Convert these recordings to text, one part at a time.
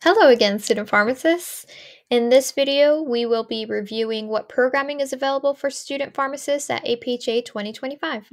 Hello again, student pharmacists. In this video, we will be reviewing what programming is available for student pharmacists at APhA 2025.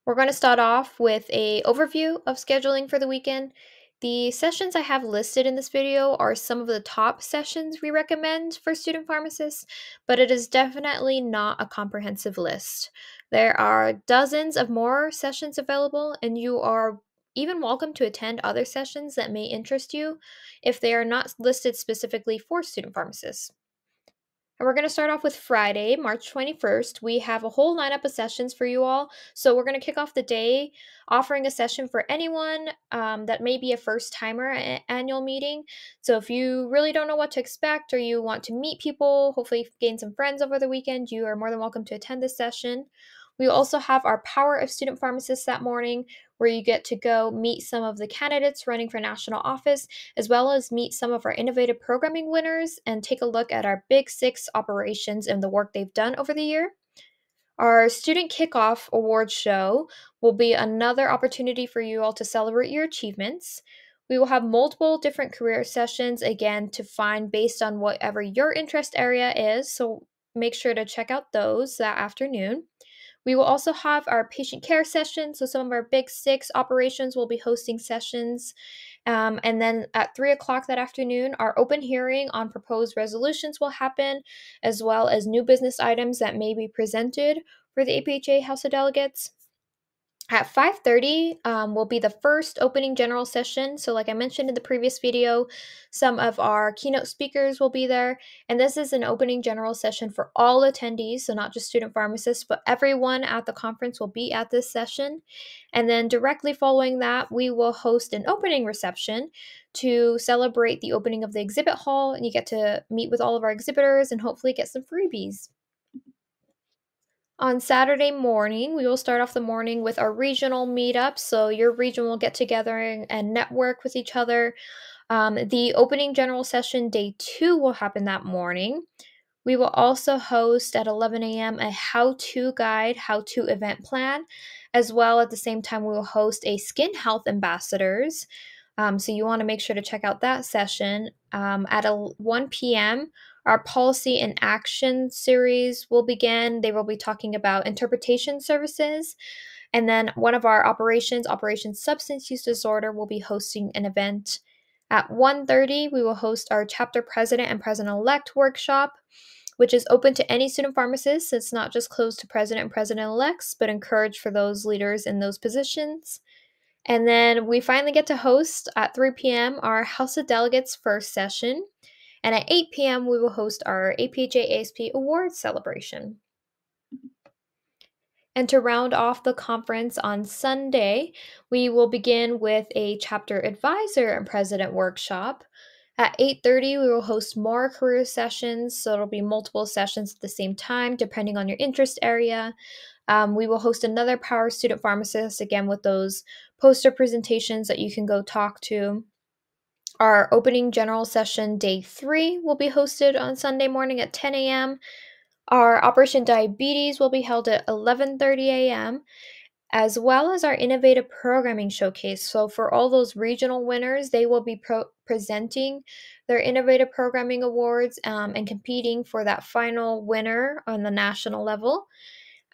We're going to start off with an overview of scheduling for the weekend. The sessions I have listed in this video are some of the top sessions we recommend for student pharmacists, but it is definitely not a comprehensive list. There are dozens of more sessions available, and you are even welcome to attend other sessions that may interest you if they are not listed specifically for student pharmacists. And we're going to start off with Friday, March 21st. We have a whole lineup of sessions for you all. So we're going to kick off the day offering a session for anyone that may be a first timer at annual meeting. So if you really don't know what to expect or you want to meet people, hopefully gain some friends over the weekend, you are more than welcome to attend this session. We also have our Power of Student Pharmacists that morning, where you get to go meet some of the candidates running for national office, as well as meet some of our innovative programming winners and take a look at our Big Six operations and the work they've done over the year. Our Student Kickoff Awards show will be another opportunity for you all to celebrate your achievements. We will have multiple different career sessions, again, to find based on whatever your interest area is, so make sure to check out those that afternoon. We will also have our patient care session. So some of our Big Six operations will be hosting sessions. And then at 3 o'clock that afternoon, our open hearing on proposed resolutions will happen, as well as new business items that may be presented for the APhA House of Delegates. At 5:30 will be the first opening general session. So like I mentioned in the previous video, some of our keynote speakers will be there. And this is an opening general session for all attendees, so not just student pharmacists, but everyone at the conference will be at this session. And then directly following that, we will host an opening reception to celebrate the opening of the exhibit hall. And you get to meet with all of our exhibitors and hopefully get some freebies. On Saturday morning, we will start off the morning with our regional meetup. So your region will get together and network with each other. The opening general session day 2 will happen that morning. We will also host at 11 a.m. a how-to guide, how-to event plan, as well at the same time we will host a skin health ambassadors. So you want to make sure to check out that session. At 1 p.m., our policy and action series will begin. They will be talking about interpretation services. And then one of our Operation Substance Use Disorder, will be hosting an event. At 1:30, we will host our chapter president and president-elect workshop, which is open to any student pharmacist. It's not just closed to president and president-elects, but encouraged for those leaders in those positions. And then we finally get to host at 3 p.m. our House of Delegates first session. And at 8 p.m., we will host our APhA-ASP Awards celebration. And to round off the conference on Sunday, we will begin with a chapter advisor and president workshop. At 8:30, we will host more career sessions, so it'll be multiple sessions at the same time, depending on your interest area. We will host another Power Student Pharmacist, again with those poster presentations that you can go talk to. Our opening general session day 3 will be hosted on Sunday morning at 10 a.m. Our Operation Diabetes will be held at 11:30 a.m., as well as our Innovative Programming Showcase. So for all those regional winners, they will be presenting their Innovative Programming Awards and competing for that final winner on the national level.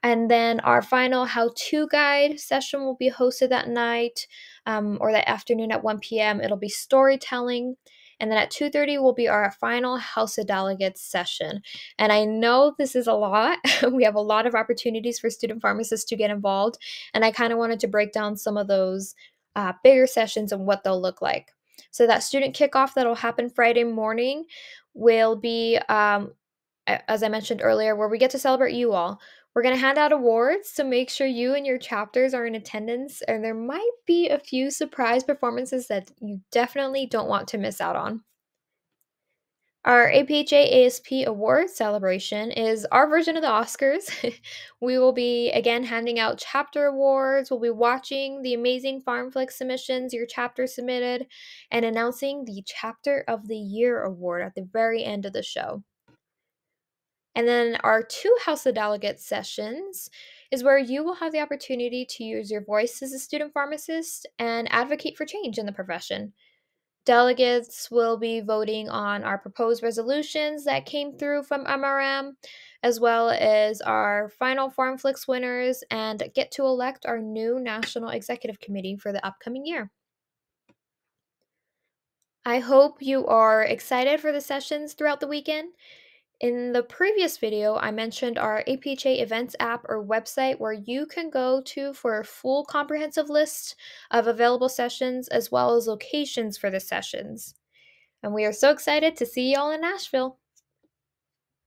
And then our final how-to guide session will be hosted that night or that afternoon at 1 p.m. It'll be storytelling. And then at 2:30 will be our final House of Delegates session. And I know this is a lot. We have a lot of opportunities for student pharmacists to get involved. And I kind of wanted to break down some of those bigger sessions and what they'll look like. So that student kickoff that'll happen Friday morning will be, as I mentioned earlier, where we get to celebrate you all. We're going to hand out awards, so make sure you and your chapters are in attendance, and there might be a few surprise performances that you definitely don't want to miss out on. Our APhA-ASP award celebration is our version of the Oscars. We will be, again, handing out chapter awards. We'll be watching the amazing PharmFlix submissions your chapter submitted and announcing the Chapter of the Year award at the very end of the show. And then our 2 House of Delegates sessions is where you will have the opportunity to use your voice as a student pharmacist and advocate for change in the profession. Delegates will be voting on our proposed resolutions that came through from MRM, as well as our final FarmFlix winners, and get to elect our new National Executive Committee for the upcoming year. I hope you are excited for the sessions throughout the weekend. In the previous video, I mentioned our APhA Events app or website where you can go to for a full comprehensive list of available sessions as well as locations for the sessions. And we are so excited to see y'all in Nashville.